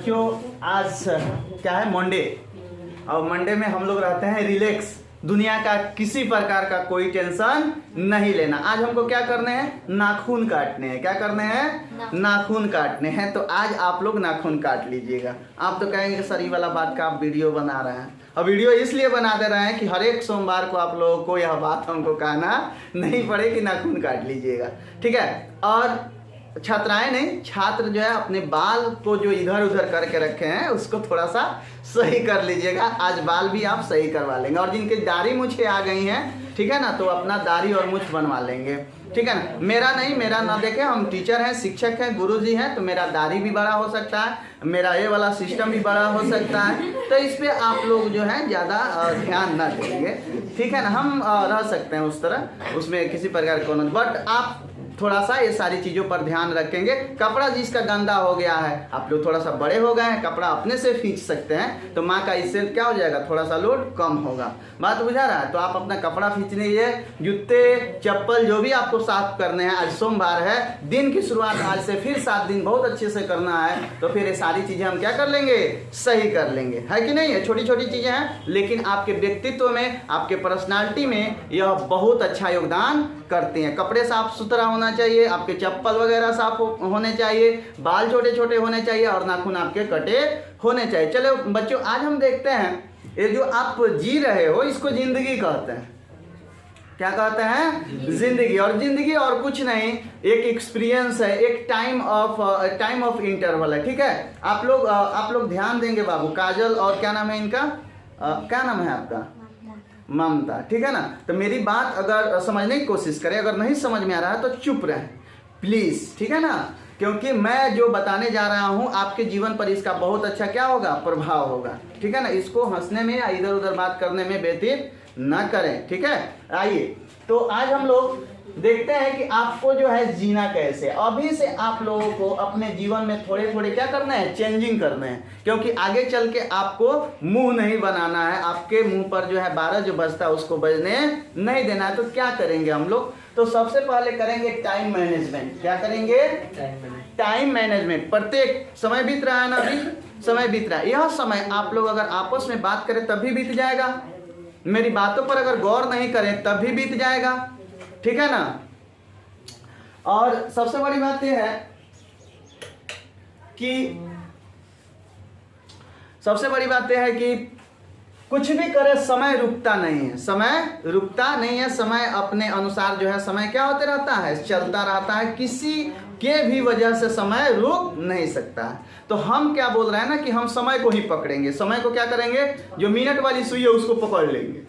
बच्चों आज क्या है, मंडे। और मंडे में हम लोग रहते हैं रिलैक्स, दुनिया का किसी प्रकार का कोई टेंशन नहीं लेना। आज हमको क्या करने हैं, नाखून काटने हैं। क्या करने हैं, नाखून काटने हैं। तो आज आप लोग नाखून काट लीजिएगा। आप तो कहेंगे सर ये वाला बात का आप वीडियो बना रहे हैं। और वीडियो इसलिए बना दे रहे हैं कि हर एक सोमवार को आप लोगों को यह बात हमको कहना नहीं पड़े कि नाखून काट लीजिएगा, ठीक है। और छात्राएं नहीं, छात्र जो है अपने बाल को जो इधर उधर करके रखे हैं उसको थोड़ा सा सही कर लीजिएगा। आज बाल भी आप सही करवा लेंगे। और जिनके दाढ़ी मूछें आ गई हैं, ठीक है ना, तो अपना दाढ़ी और मूछ बनवा लेंगे, ठीक है ना। मेरा नहीं, मेरा ना देखें, हम टीचर हैं, शिक्षक हैं, गुरुजी हैं, तो मेरा दाढ़ी भी बड़ा हो सकता है, मेरा ये वाला सिस्टम भी बड़ा हो सकता है। तो इस पे आप लोग जो है ज़्यादा ध्यान ना देंगे, ठीक है ना। हम रह सकते हैं उस तरह, उसमें किसी प्रकार का, बट आप थोड़ा सा ये सारी चीज़ों पर ध्यान रखेंगे। कपड़ा जिसका गंदा हो गया है, आप लोग थोड़ा सा बड़े हो गए हैं, कपड़ा अपने से खींच सकते हैं, तो माँ का इससे क्या हो जाएगा, थोड़ा सा लोड कम होगा। बात बुझा रहा है। तो आप अपना कपड़ा खींच लीजिए, जूते चप्पल जो भी आपको साफ करने हैं। आज सोमवार है, दिन की शुरुआत आज से फिर 7 दिन बहुत अच्छे से करना है। तो फिर ये सारी चीज़ें हम क्या कर लेंगे, सही कर लेंगे, है कि नहीं। ये छोटी छोटी चीज़ें हैं, लेकिन आपके व्यक्तित्व में, आपके पर्सनालिटी में यह बहुत अच्छा योगदान करती हैं। कपड़े साफ सुथरा होना चाहिए, आपके चप्पल वगैरह साफ होने चाहिए, बाल छोटे छोटे होने चाहिए और नाखून आपके कटे होने चाहिए। चलो बच्चों, आज हम देखते हैं ये जो आप जी रहे हो इसको जिंदगी कहते हैं। क्या कहते हैं, जिंदगी। और जिंदगी और कुछ नहीं, एक एक्सपीरियंस है, एक टाइम ऑफ इंटरवल है, ठीक है। आप लोग ध्यान देंगे बाबू। काजल और क्या नाम है इनका, क्या नाम है आपका, ममता, ठीक है ना। तो मेरी बात अगर समझने की कोशिश करें, अगर नहीं समझ में आ रहा है तो चुप रहें प्लीज, ठीक है ना। क्योंकि मैं जो बताने जा रहा हूं आपके जीवन पर इसका बहुत अच्छा क्या होगा, प्रभाव होगा, ठीक है ना। इसको हंसने में या इधर उधर बात करने में व्यतीत ना करें, ठीक है। आइए, तो आज हम लोग देखते हैं कि आपको जो है जीना कैसे। अभी से आप लोगों को अपने जीवन में थोड़े थोड़े क्या करना है, चेंजिंग करना है। क्योंकि आगे चल के आपको मुंह नहीं बनाना है, आपके मुंह पर जो है 12 जो बजता है उसको बजने नहीं देना है। तो क्या करेंगे हम लोग, तो सबसे पहले करेंगे टाइम मैनेजमेंट। क्या करेंगे, टाइम मैनेजमेंट। प्रत्येक समय बीत रहा है ना, अभी समय बीत रहा है। यह समय आप लोग अगर आपस में बात करें तभी बीत जाएगा, मेरी बातों पर अगर गौर नहीं करें तभी बीत जाएगा, ठीक है ना। और सबसे बड़ी बात यह है कि कुछ भी करे समय रुकता नहीं है, समय रुकता नहीं है। समय अपने अनुसार जो है समय क्या होते रहता है, चलता रहता है। किसी के भी वजह से समय रुक नहीं सकता है। तो हम क्या बोल रहे हैं ना कि हम समय को ही पकड़ेंगे। समय को क्या करेंगे, जो मिनट वाली सुई है उसको पकड़ लेंगे।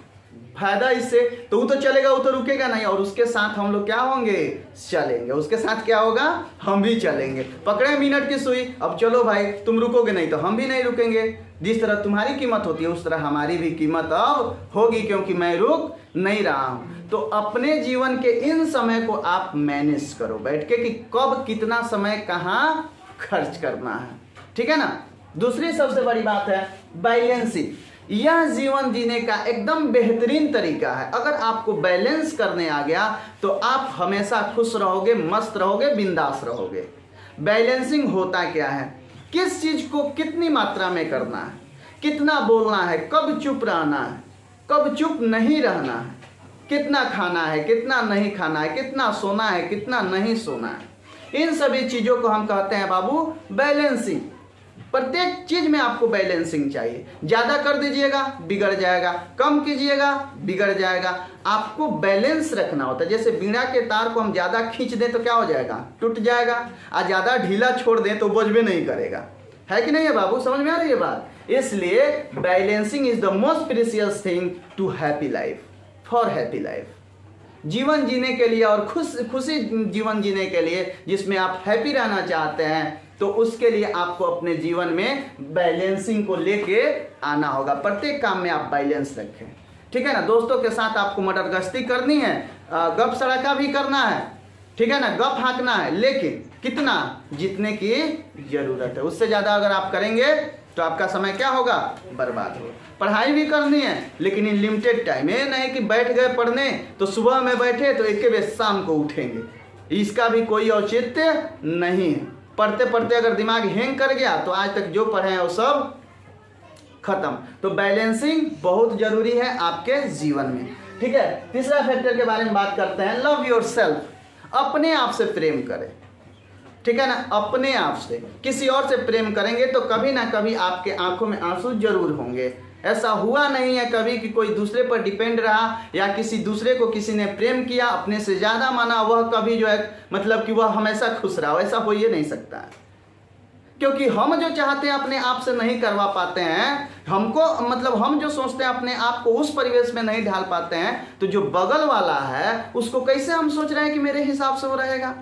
फायदा इससे, तो वो तो चलेगा, वो तो रुकेगा नहीं। और उसके साथ हम लोग क्या होंगे, चलेंगे। उसके साथ क्या होगा, हम भी चलेंगे। पकड़े मिनट की सुई, अब चलो भाई, तुम रुकोगे नहीं तो हम भी नहीं रुकेंगे। जिस तरह तुम्हारी कीमत होती है उस तरह हमारी भी कीमत अब होगी, क्योंकि मैं रुक नहीं रहा हूं। तो अपने जीवन के इन समय को आप मैनेज करो बैठ के कि कब कितना समय कहाँ खर्च करना है, ठीक है ना। दूसरी सबसे बड़ी बात है बैलेंसिंग। यह जीवन जीने का एकदम बेहतरीन तरीका है। अगर आपको बैलेंस करने आ गया तो आप हमेशा खुश रहोगे, मस्त रहोगे, बिंदास रहोगे। बैलेंसिंग होता क्या है, किस चीज को कितनी मात्रा में करना है, कितना बोलना है, कब चुप रहना है, कब चुप नहीं रहना है, कितना खाना है, कितना नहीं खाना है, कितना सोना है, कितना नहीं सोना है। इन सभी चीजों को हम कहते हैं बाबू बैलेंसिंग। प्रत्येक चीज में आपको बैलेंसिंग चाहिए। ज्यादा कर दीजिएगा बिगड़ जाएगा, कम कीजिएगा बिगड़ जाएगा। आपको बैलेंस रखना होता है। जैसे बीड़ा के तार को हम ज्यादा खींच दें तो क्या हो जाएगा, टूट जाएगा। और ज्यादा ढीला छोड़ दें तो बजबे नहीं करेगा, है कि नहीं है बाबू, समझ में आ रही है बात। इसलिए balancing is the most precious thing to happy life, for happy life. जीवन जीने के लिए और खुशी जीवन जीने के लिए, जिसमें आप हैप्पी रहना चाहते हैं, तो उसके लिए आपको अपने जीवन में बैलेंसिंग को लेके आना होगा। प्रत्येक काम में आप बैलेंस रखें, ठीक है ना। दोस्तों के साथ आपको मटरगश्ती करनी है, गप सड़का भी करना है, ठीक है ना, गप हाँकना है, लेकिन कितना, जितने की जरूरत है। उससे ज़्यादा अगर आप करेंगे तो आपका समय क्या होगा, बर्बाद होगा। पढ़ाई भी करनी है लेकिन इन लिमिटेड टाइम। ये नहीं कि बैठ गए पढ़ने तो सुबह में बैठे तो एक बेर शाम को उठेंगे, इसका भी कोई औचित्य नहीं है। पढ़ते पढ़ते अगर दिमाग हैंग कर गया तो आज तक जो पढ़े हैं वो सब खत्म। तो बैलेंसिंग बहुत जरूरी है आपके जीवन में, ठीक है। तीसरा फैक्टर के बारे में बात करते हैं, लव योरसेल्फ। अपने आप से प्रेम करें, ठीक है ना। अपने आप से, किसी और से प्रेम करेंगे तो कभी ना कभी आपके आंखों में आंसू जरूर होंगे। ऐसा हुआ नहीं है कभी कि कोई दूसरे पर डिपेंड रहा या किसी दूसरे को किसी ने प्रेम किया, अपने से ज्यादा माना, वह कभी जो है मतलब कि वह हमेशा खुश रहा, ऐसा हो ही नहीं सकता है। क्योंकि हम जो चाहते हैं अपने आप से नहीं करवा पाते हैं, हमको मतलब हम जो सोचते हैं अपने आप को उस परिवेश में नहीं ढाल पाते हैं, तो जो बगल वाला है उसको कैसे हम सोच रहे हैं कि मेरे हिसाब से वो रहेगा।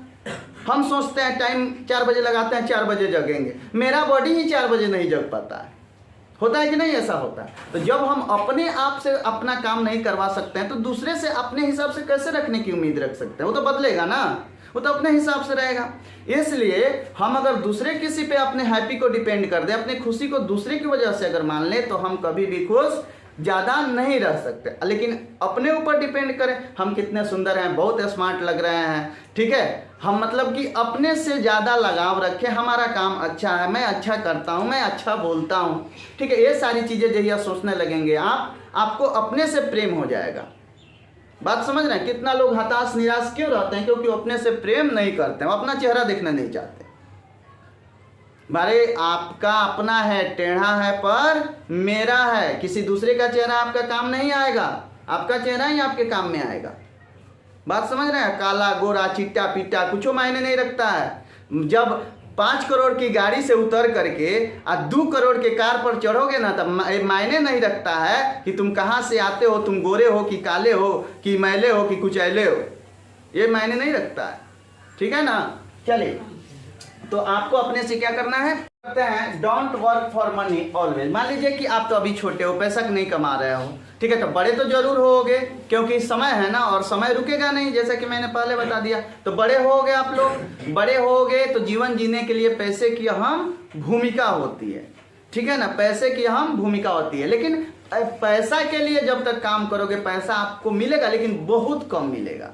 हम सोचते हैं टाइम 4 बजे लगाते हैं, 4 बजे जगेंगे, मेरा बॉडी ही 4 बजे नहीं जग पाता है। होता है कि नहीं, ऐसा होता है। तो जब हम अपने आप से अपना काम नहीं करवा सकते हैं तो दूसरे से अपने हिसाब से कैसे रखने की उम्मीद रख सकते हैं। वो तो बदलेगा ना, वो तो अपने हिसाब से रहेगा। इसलिए हम अगर दूसरे किसी पे अपने हैप्पी को डिपेंड कर दें, अपनी खुशी को दूसरे की वजह से अगर मान लें, तो हम कभी भी खुश ज़्यादा नहीं रह सकते। लेकिन अपने ऊपर डिपेंड करें, हम कितने सुंदर हैं, बहुत स्मार्ट लग रहे हैं, ठीक है, हम मतलब कि अपने से ज़्यादा लगाव रखें, हमारा काम अच्छा है, मैं अच्छा करता हूँ, मैं अच्छा बोलता हूँ, ठीक है। ये सारी चीज़ें जहिया सोचने लगेंगे आपको अपने से प्रेम हो जाएगा। बात समझ रहे हैं। कितना लोग हताश निराश क्यों रहते हैं? क्योंकि अपने से प्रेम नहीं करते हैं, वो अपना चेहरा देखना नहीं चाहते। बारे आपका अपना है, टेढ़ा है पर मेरा है, किसी दूसरे का चेहरा आपका काम नहीं आएगा, आपका चेहरा ही आपके काम में आएगा। बात समझ रहे हैं। काला गोरा चिट्टा पिट्टा कुछ मायने नहीं रखता है। जब 5 करोड़ की गाड़ी से उतर करके 2 करोड़ के कार पर चढ़ोगे ना, तब मायने नहीं रखता है कि तुम कहाँ से आते हो, तुम गोरे हो कि काले हो कि मैले हो कि कुचैले हो, ये मायने नहीं रखता है, ठीक है ना। चलिए, तो आपको अपने से क्या करना है, करते हैं don't work for money always. मान लीजिए कि आप तो अभी छोटे हो, पैसा नहीं कमा रहे हो, ठीक है, तो बड़े तो जरूर होगे क्योंकि समय है ना, और समय रुकेगा नहीं, जैसा कि मैंने पहले बता दिया। तो बड़े होगे आप लोग, बड़े होगे तो जीवन जीने के लिए पैसे की अहम भूमिका होती है, ठीक है ना, पैसे की अहम भूमिका होती है। लेकिन पैसा के लिए जब तक काम करोगे पैसा आपको मिलेगा, लेकिन बहुत कम मिलेगा।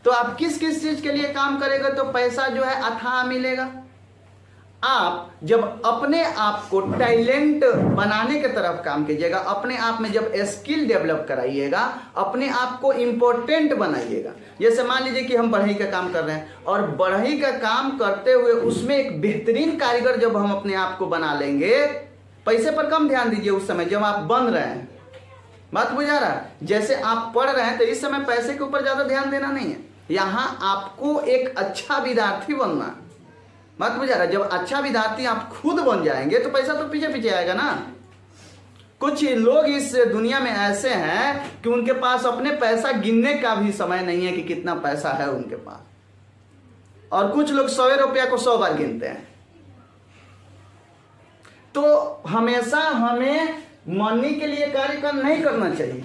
तो आप किस किस चीज के लिए काम करेंगे तो पैसा जो है अथाह मिलेगा। आप जब अपने आप को टैलेंट बनाने की तरफ काम कीजिएगा, अपने आप में जब स्किल डेवलप कराइएगा, अपने आप को इम्पोर्टेंट बनाइएगा। जैसे मान लीजिए कि हम बढ़ई का काम कर रहे हैं, और बढ़ई का काम करते हुए उसमें एक बेहतरीन कारीगर जब हम अपने आप को बना लेंगे, पैसे पर कम ध्यान दीजिए उस समय जब आप बन रहे हैं। बात बुझा रहा है। जैसे आप पढ़ रहे हैं तो इस समय पैसे के ऊपर ज्यादा ध्यान देना नहीं है, यहाँ आपको एक अच्छा विद्यार्थी बनना है। बात बुझा रहा है। जब अच्छा विद्यार्थी आप खुद बन जाएंगे तो पैसा तो पीछे पीछे आएगा ना। कुछ लोग इस दुनिया में ऐसे हैं कि उनके पास अपने पैसा गिनने का भी समय नहीं है कि कितना पैसा है उनके पास, और कुछ लोग 100 रुपया को 100 बार गिनते हैं। तो हमेशा हमें मनी के लिए कार्य नहीं करना चाहिए,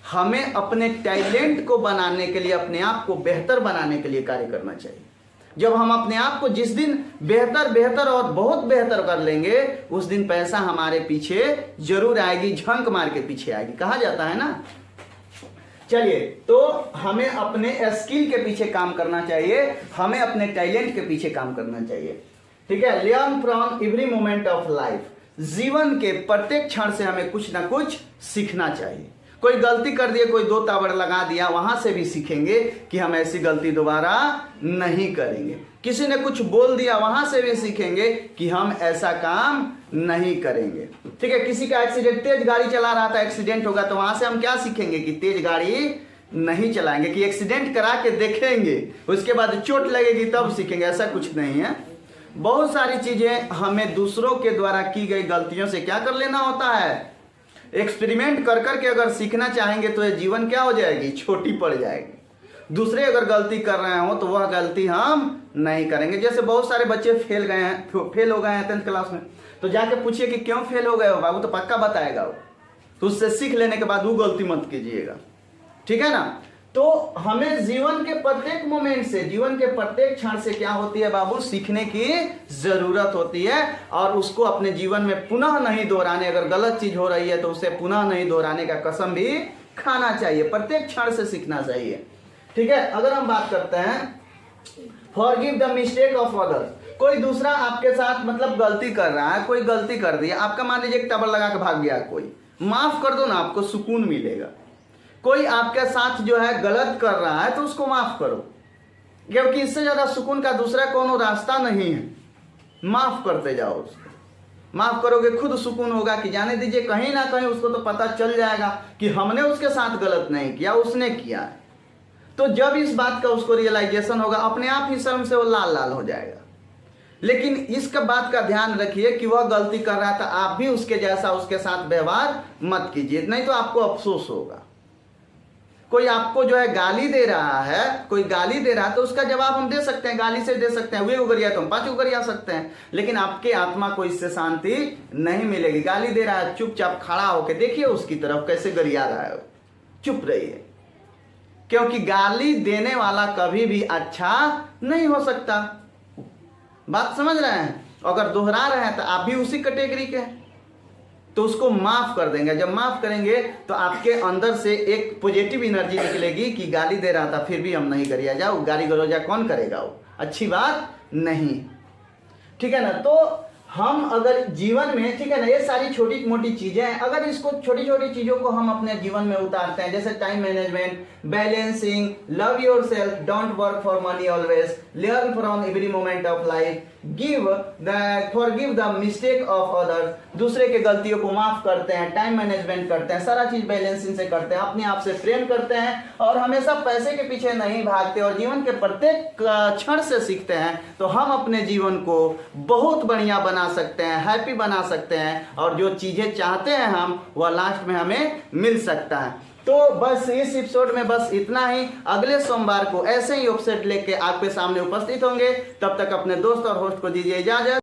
हमें अपने टैलेंट को बनाने के लिए, अपने आप को बेहतर बनाने के लिए कार्य करना चाहिए। जब हम अपने आप को जिस दिन बेहतर और बहुत बेहतर कर लेंगे, उस दिन पैसा हमारे पीछे जरूर आएगी, झंक मार के पीछे आएगी, कहा जाता है ना। चलिए, तो हमें अपने स्किल के पीछे काम करना चाहिए, हमें अपने टैलेंट के पीछे काम करना चाहिए, ठीक है। Learn from every moment of life. जीवन के प्रत्येक क्षण से हमें कुछ ना कुछ सीखना चाहिए। कोई गलती कर दिया, कोई 2 ताबड़ लगा दिया, वहां से भी सीखेंगे कि हम ऐसी गलती दोबारा नहीं करेंगे। किसी ने कुछ बोल दिया, वहां से भी सीखेंगे कि हम ऐसा काम नहीं करेंगे, ठीक है। किसी का एक्सीडेंट, तेज गाड़ी चला रहा था, एक्सीडेंट होगा, तो वहां से हम क्या सीखेंगे कि तेज गाड़ी नहीं चलाएंगे, कि एक्सीडेंट करा के देखेंगे, उसके बाद चोट लगेगी तब सीखेंगे, ऐसा कुछ नहीं है। बहुत सारी चीजें हमें दूसरों के द्वारा की गई गलतियों से क्या कर लेना होता है, एक्सपेरिमेंट कर करके अगर सीखना चाहेंगे तो ये जीवन क्या हो जाएगी, छोटी पड़ जाएगी। दूसरे अगर गलती कर रहे हो तो वह गलती हम नहीं करेंगे। जैसे बहुत सारे बच्चे फेल हो गए हैं 10th क्लास में, तो जाके पूछिए कि क्यों फेल हो गए हो, बाबू तो पक्का बताएगा वो, तो उससे सीख लेने के बाद वो गलती मत कीजिएगा, ठीक है ना। तो हमें जीवन के प्रत्येक मोमेंट से, जीवन के प्रत्येक क्षण से क्या होती है बाबू, सीखने की जरूरत होती है, और उसको अपने जीवन में पुनः नहीं दोहराने, अगर गलत चीज हो रही है तो उसे पुनः नहीं दोहराने का कसम भी खाना चाहिए, प्रत्येक क्षण से सीखना चाहिए, ठीक है। अगर हम बात करते हैं forgive the mistake of others, कोई दूसरा आपके साथ मतलब गलती कर रहा है, कोई गलती कर दी, आपका मान लीजिए एक टबर लगा के भाग गया कोई, माफ कर दो ना, आपको सुकून मिलेगा। कोई आपके साथ जो है गलत कर रहा है तो उसको माफ करो, क्योंकि इससे ज्यादा सुकून का दूसरा कोनो रास्ता नहीं है। माफ करते जाओ उसको, माफ करोगे खुद सुकून होगा कि जाने दीजिए, कहीं ना कहीं उसको तो पता चल जाएगा कि हमने उसके साथ गलत नहीं किया, उसने किया है। तो जब इस बात का उसको रियलाइजेशन होगा, अपने आप ही शर्म से वो लाल लाल हो जाएगा। लेकिन इसका बात का ध्यान रखिए कि वह गलती कर रहा था, आप भी उसके जैसा उसके साथ व्यवहार मत कीजिए, नहीं तो आपको अफसोस होगा। कोई आपको जो है गाली दे रहा है, कोई गाली दे रहा है तो उसका जवाब हम दे सकते हैं, गाली से दे सकते हैं, वे को गरिया तो हम 5 को गरिया सकते हैं, लेकिन आपके आत्मा को इससे शांति नहीं मिलेगी। गाली दे रहा है, चुपचाप खड़ा होकर देखिए उसकी तरफ कैसे गरिया रहा है, चुप रहिए, क्योंकि गाली देने वाला कभी भी अच्छा नहीं हो सकता। बात समझ रहे हैं? अगर दोहरा रहे हैं तो आप भी उसी कैटेगरी के हैं, तो उसको माफ कर देंगे। जब माफ करेंगे तो आपके अंदर से एक पॉजिटिव एनर्जी निकलेगी कि गाली दे रहा था फिर भी हम नहीं गरिया जाओ, गाली गलौजा कौन करेगा, वो अच्छी बात नहीं, ठीक है ना। तो हम अगर जीवन में, ठीक है ना, ये सारी छोटी मोटी चीजें हैं, अगर इसको छोटी छोटी चीजों को हम अपने जीवन में उतारते हैं, जैसे time management, balancing, love yourself, don't work for money always, learn from every moment of life, forgive the mistake of others, दूसरे के गलतियों को माफ करते हैं, टाइम मैनेजमेंट करते हैं, सारा चीज बैलेंसिंग से करते हैं, अपने आप से प्रेम करते हैं और हमेशा पैसे के पीछे नहीं भागते और जीवन के प्रत्येक क्षण से सीखते हैं, तो हम अपने जीवन को बहुत बढ़िया बना सकते हैं, हैप्पी बना सकते हैं, और जो चीजें चाहते हैं हम, वह लास्ट में हमें मिल सकता है। तो बस इस एपिसोड में बस इतना ही। अगले सोमवार को ऐसे ही ऑफसेट लेके आपके सामने उपस्थित होंगे। तब तक अपने दोस्त और होस्ट को दीजिए इजाजत।